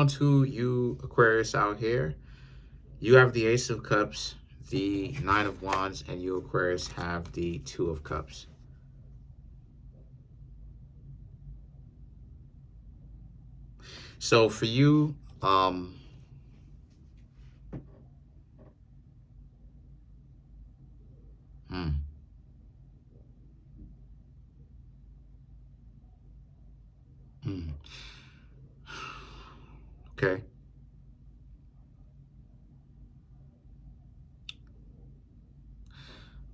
on to you Aquarius out here. You have the Ace of Cups, the Nine of Wands, and you Aquarius have the Two of Cups. So for you, hmm, hmm, okay,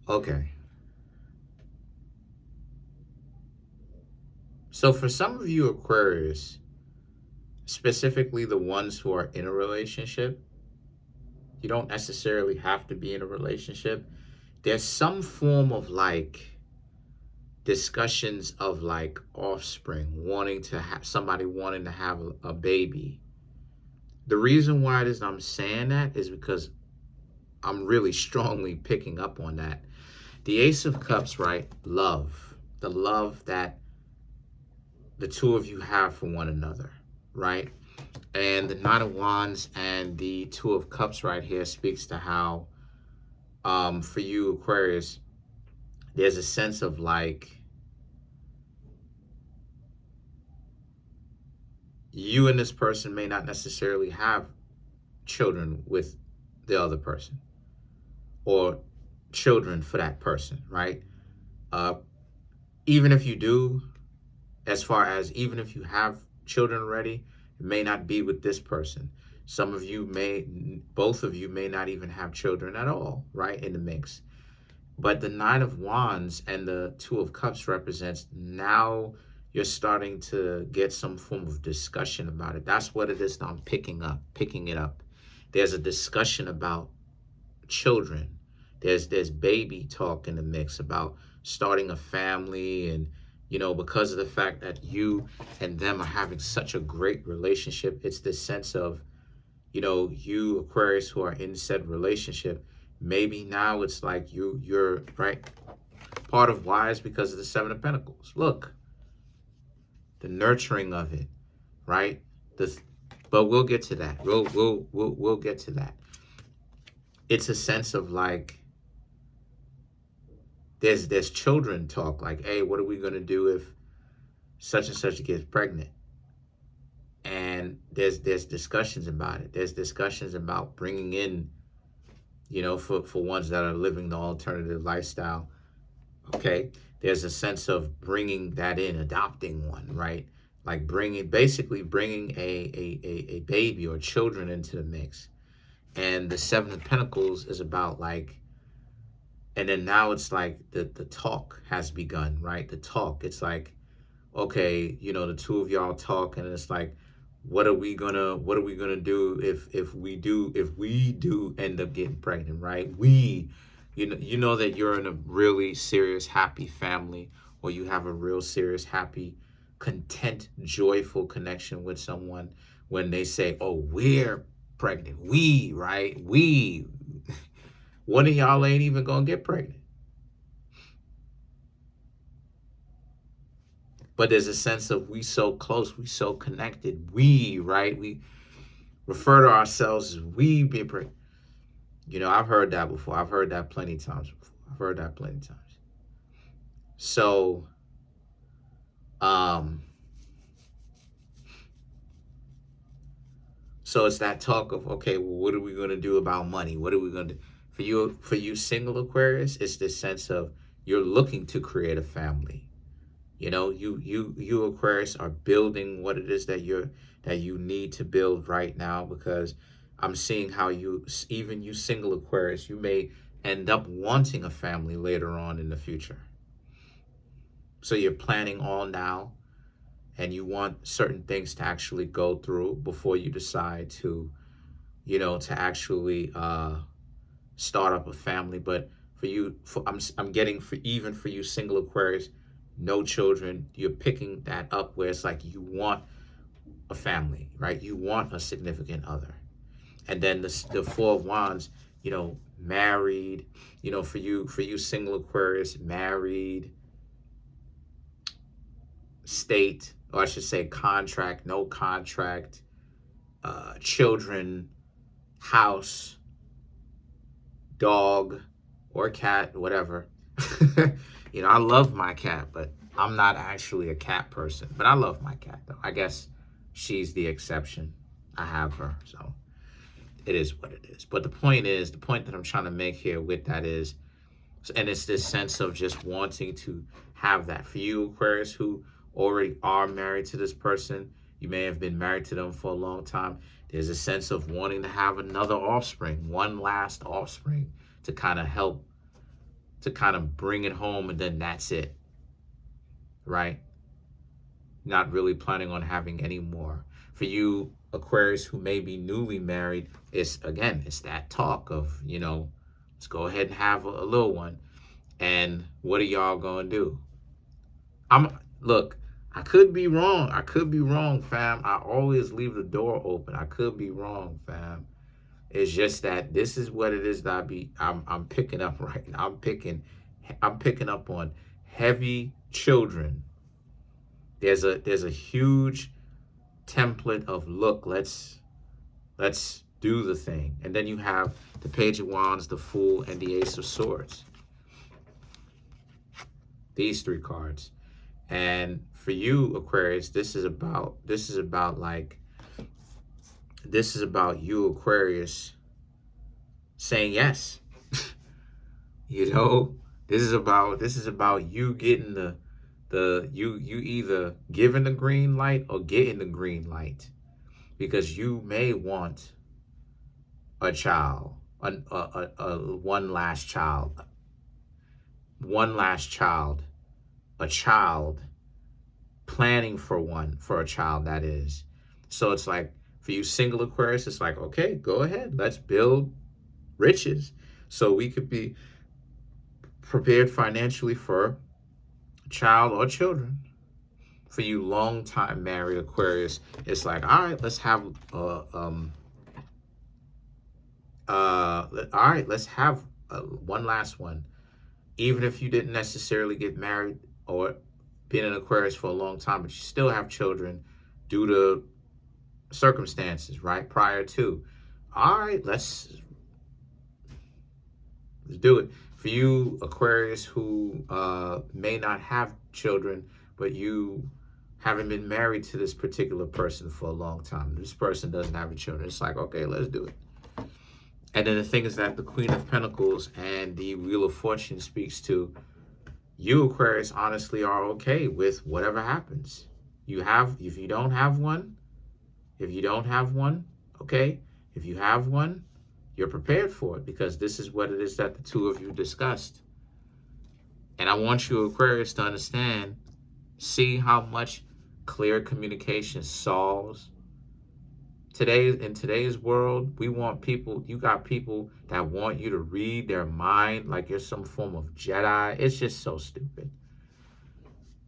okay. So for some of you Aquarius, specifically the ones who are in a relationship, you don't necessarily have to be in a relationship. There's some form of like discussions of like offspring, wanting to have somebody wanting to have a baby. The reason why it is I'm saying that is because I'm really strongly picking up on that. The Ace of Cups, right? Love. The love that the two of you have for one another, right? And the Nine of Wands and the Two of Cups right here speaks to how, for you Aquarius, there's a sense of like you and this person may not necessarily have children with the other person or children for that person, right? Uh, even if you do, as far as even if you have children already, it may not be with this person. Some of you may, both of you may not even have children at all, right, in the mix. But the Nine of Wands and the Two of Cups represents now you're starting to get some form of discussion about it. That's what it is that I'm picking it up. There's a discussion about children. There's baby talk in the mix about starting a family, and because of the fact that you and them are having such a great relationship, it's this sense of you Aquarius who are in said relationship, maybe now it's like you're right. Part of why is because of the Seven of Pentacles. Look, the nurturing of it, right? But we'll get to that. We'll get to that. It's a sense of like there's children talk like, hey, what are we gonna do if such and such gets pregnant? And there's discussions about it. There's discussions about bringing in, for ones that are living the alternative lifestyle. Okay, there's a sense of bringing that in, adopting one, right? Like basically bringing a baby or children into the mix. And the Seven of Pentacles is about like, and then now it's like the talk has begun, right? The talk, it's like, okay, the two of y'all talk, and it's like, what are we gonna do if we do end up getting pregnant, right? You know that you're in a really serious happy family, or you have a real serious happy content joyful connection with someone when they say, oh, we're pregnant, right, one of y'all ain't even gonna get pregnant. But there's a sense of we so close, we so connected. Right? We refer to ourselves as we being pregnant. I've heard that before. I've heard that plenty of times before. I've heard that plenty of times. So, so it's that talk of, okay, well, what are we going to do about money? What are we going to do? For you single Aquarius, it's this sense of you're looking to create a family. You Aquarius are building what it is that you need to build right now, because I'm seeing how even you single Aquarius, you may end up wanting a family later on in the future. So you're planning all now, and you want certain things to actually go through before you decide to, to actually start up a family. But for you, I'm getting for you single Aquarius, no children, you're picking that up where it's like you want a family, right? You want a significant other. And then the Four of Wands, married, for you single Aquarius, married, state, or I should say contract, no contract, children, house, dog, or cat, whatever. You know, I love my cat, but I'm not actually a cat person. But I love my cat, though. I guess she's the exception. I have her, so it is what it is. But the point that I'm trying to make here with that is, and it's this sense of just wanting to have that. For you, Aquarius, who already are married to this person, you may have been married to them for a long time. There's a sense of wanting to have another offspring, one last offspring, to kind of help, to kind of bring it home, and then that's it, right? Not really planning on having any more. For you, Aquarius, who may be newly married, it's that talk of, you know, let's go ahead and have a little one. And what are y'all gonna do? Look, I could be wrong. I could be wrong, fam. I always leave the door open. I could be wrong, fam. It's just that this is what it is that I'm picking up right now. I'm picking up on heavy children. There's a huge template of, look, let's do the thing. And then you have the Page of Wands, the Fool, and the Ace of Swords. These three cards. And for you, Aquarius, this is about you, Aquarius, saying yes. You know, this is about you getting you either giving the green light or getting the green light, because you may want a child, one last child, a child, planning for a child, that is. So it's like, for you single Aquarius, it's like, okay, go ahead, let's build riches so we could be prepared financially for a child or children. For you long time married Aquarius, it's like, all right, let's have one last one. Even if you didn't necessarily get married or been in Aquarius for a long time, but you still have children due to circumstances, right? Prior to. All right, let's do it. For you, Aquarius, who may not have children, but you haven't been married to this particular person for a long time. This person doesn't have children. It's like, okay, let's do it. And then the thing is that the Queen of Pentacles and the Wheel of Fortune speaks to you, Aquarius, honestly are okay with whatever happens. If you don't have one, okay. If you have one, you're prepared for it, because this is what it is that the two of you discussed. And I want you, Aquarius, to understand, see how much clear communication solves. In today's world, you got people that want you to read their mind like you're some form of Jedi. It's just so stupid.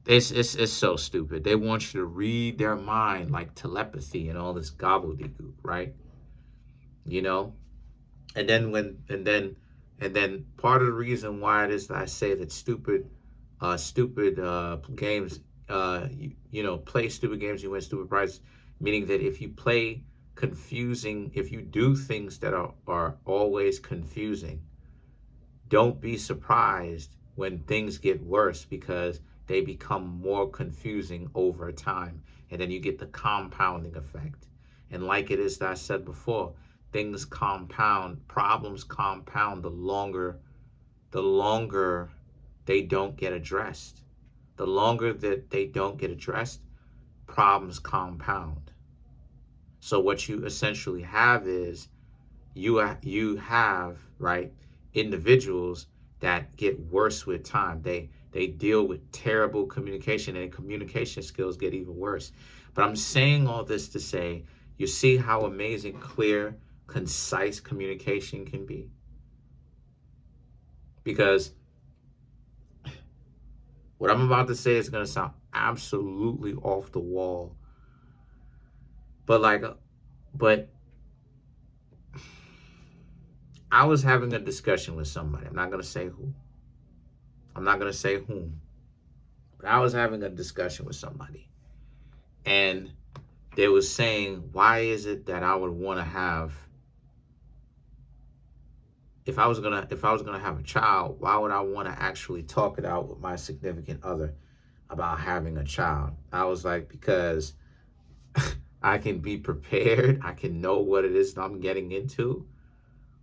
It's so stupid. They want you to read their mind like telepathy and all this gobbledygook, right? You know? And then part of the reason why it is that I say that stupid games, play stupid games, you win stupid prizes, meaning that if you play confusing, if you do things that are always confusing, don't be surprised when things get worse, because they become more confusing over time, and then you get the compounding effect. And like it is that I said before, things compound, problems compound the longer they don't get addressed. The longer that they don't get addressed, problems compound. So what you essentially have is you have, right, individuals that get worse with time. They deal with terrible communication, and communication skills get even worse. But I'm saying all this to say, you see how amazing, clear, concise communication can be? Because what I'm about to say is going to sound absolutely off the wall. But I was having a discussion with somebody. I'm not going to say who. I'm not going to say whom. But I was having a discussion with somebody. And they was saying, why is it that I would want to have, if I was gonna have a child, why would I want to actually talk it out with my significant other about having a child? I was like, because I can be prepared. I can know what it is that I'm getting into.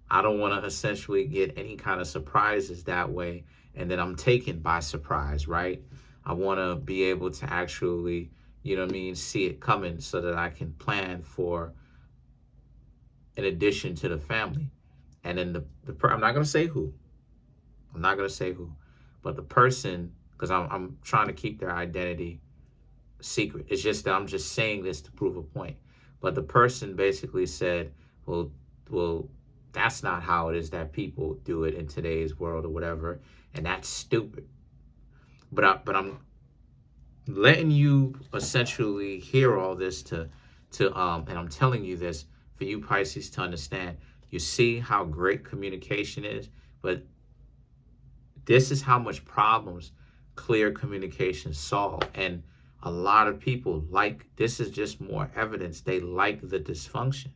I don't want to essentially get any kind of surprises that way, and then I'm taken by surprise, right? I want to be able to actually, you know what I mean, see it coming so that I can plan for an addition to the family. And then I'm not going to say who. I'm not going to say who, but the person, because I'm trying to keep their identity secret. It's just that I'm just saying this to prove a point. But the person basically said, well, well, that's not how it is that people do it in today's world or whatever, and that's stupid. But I'm letting you essentially hear all this and I'm telling you this for you Pisces to understand. You see how great communication is, but this is how much problems clear communication solve. And a lot of people like, this is just more evidence. They like the dysfunction.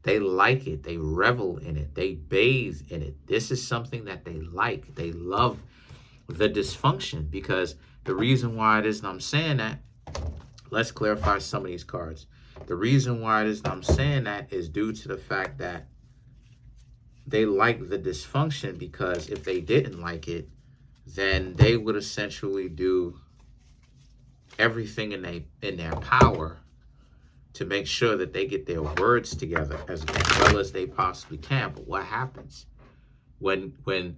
They like it. They revel in it. They bathe in it. This is something that they like. They love the dysfunction, because the reason why it is that I'm saying that, let's clarify some of these cards. The reason why it is that I'm saying that is due to the fact that they like the dysfunction, because if they didn't like it, then they would essentially do everything in their power to make sure that they get their words together as well as they possibly can. But what happens when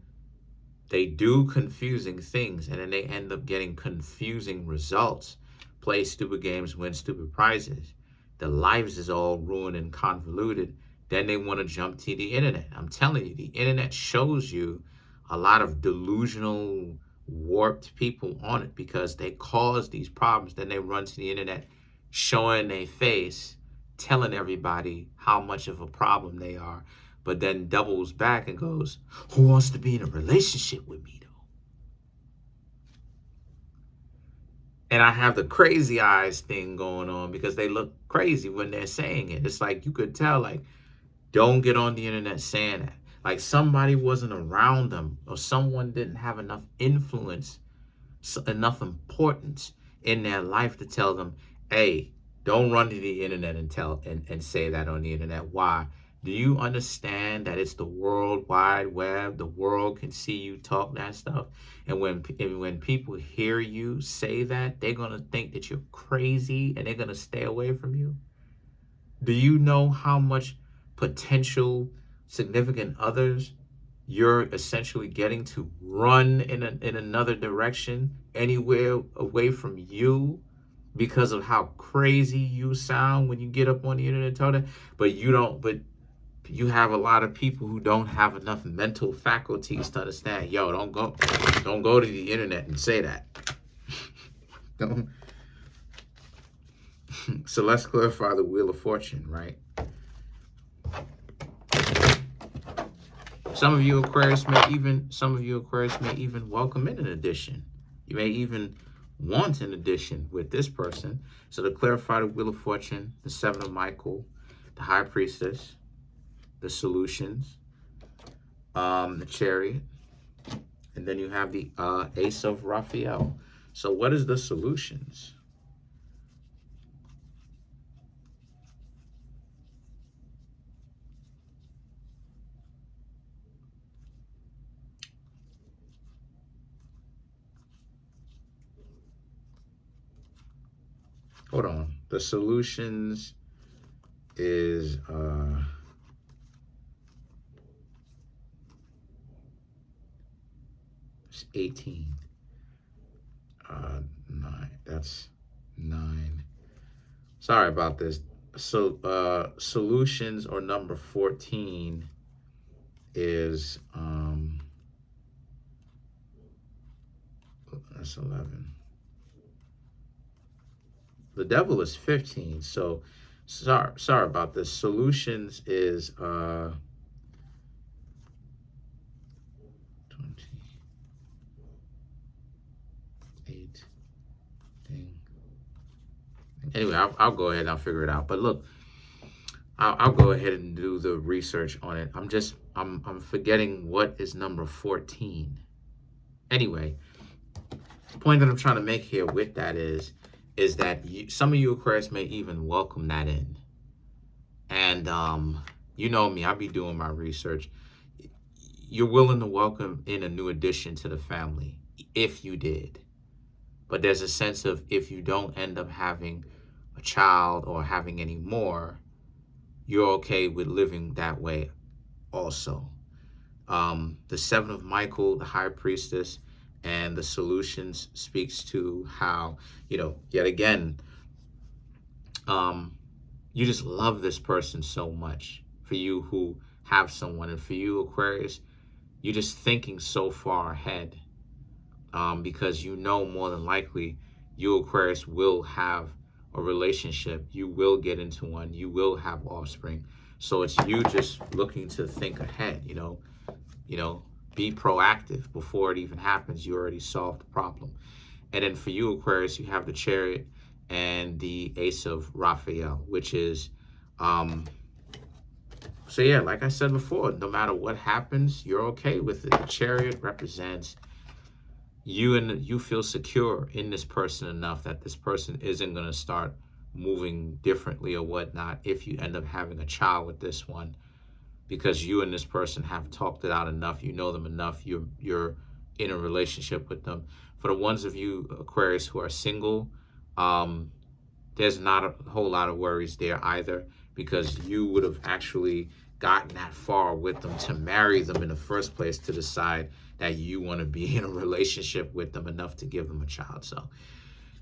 they do confusing things and then they end up getting confusing results? Play stupid games, win stupid prizes. The lives is all ruined and convoluted. Then they want to jump to the internet. I'm telling you, the internet shows you a lot of delusional, warped people on it because they cause these problems. Then they run to the internet, showing their face, telling everybody how much of a problem they are, but then doubles back and goes, who wants to be in a relationship with me, though? And I have the crazy eyes thing going on because they look crazy when they're saying it. It's like you could tell, like, don't get on the internet saying that. Like somebody wasn't around them, or someone didn't have enough influence, enough importance in their life to tell them, hey, don't run to the internet and say that on the internet. Why? Do you understand that it's the World Wide Web? The world can see you talk that stuff. And when people hear you say that, they're going to think that you're crazy and they're going to stay away from you. Do you know how much potential significant others you're essentially getting to run in another direction, anywhere away from you, because of how crazy you sound when you get up on the internet and talk that? But you have a lot of people who don't have enough mental faculties to understand, yo, don't go to the internet and say that. Don't. So let's clarify the Wheel of Fortune, right? Some of you Aquarius may even welcome in an addition. You may even want an addition with this person. So to clarify the Wheel of Fortune, the Seven of Michael, the High Priestess, the Solutions, the Chariot, and then you have the Ace of Raphael. So what is the Solutions? Hold on. The Solutions is it's 18. 9. That's 9. Sorry about this. So Solutions, or number 14, is that's 11. The Devil is 15. So sorry about this. Solutions is 28, 10, Anyway, I'll go ahead and I'll figure it out. But look, I'll go ahead and do the research on it. I'm forgetting what is number 14. Anyway, the point that I'm trying to make here with that is that some of you Aquarius may even welcome that in. And you know me, I'll be doing my research. You're willing to welcome in a new addition to the family if you did. But there's a sense of if you don't end up having a child or having any more, you're okay with living that way also. The Seven of Michael, the High Priestess, and the Solutions speaks to how, yet again, you just love this person so much. For you who have someone, and for you, Aquarius, you're just thinking so far ahead, because you know more than likely you, Aquarius, will have a relationship. You will get into one. You will have offspring. So it's you just looking to think ahead, be proactive before it even happens. You already solved the problem. And then for you, Aquarius, you have the Chariot and the Ace of Raphael, which is, so yeah, like I said before, no matter what happens, you're okay with it. The Chariot represents you, and you feel secure in this person enough that this person isn't going to start moving differently or whatnot if you end up having a child with this one, because you and this person have talked it out enough. You know them enough. You're in a relationship with them. For the ones of you, Aquarius, who are single, there's not a whole lot of worries there either, because you would have actually gotten that far with them to marry them in the first place, to decide that you want to be in a relationship with them enough to give them a child. So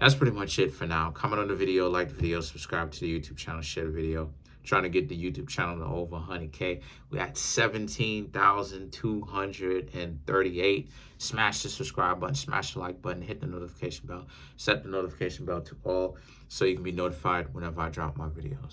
that's pretty much it for now. Comment on the video, like the video, subscribe to the YouTube channel, share the video. Trying to get the YouTube channel to over 100K. We're at 17,238. Smash the subscribe button, smash the like button, hit the notification bell, set the notification bell to all so you can be notified whenever I drop my videos.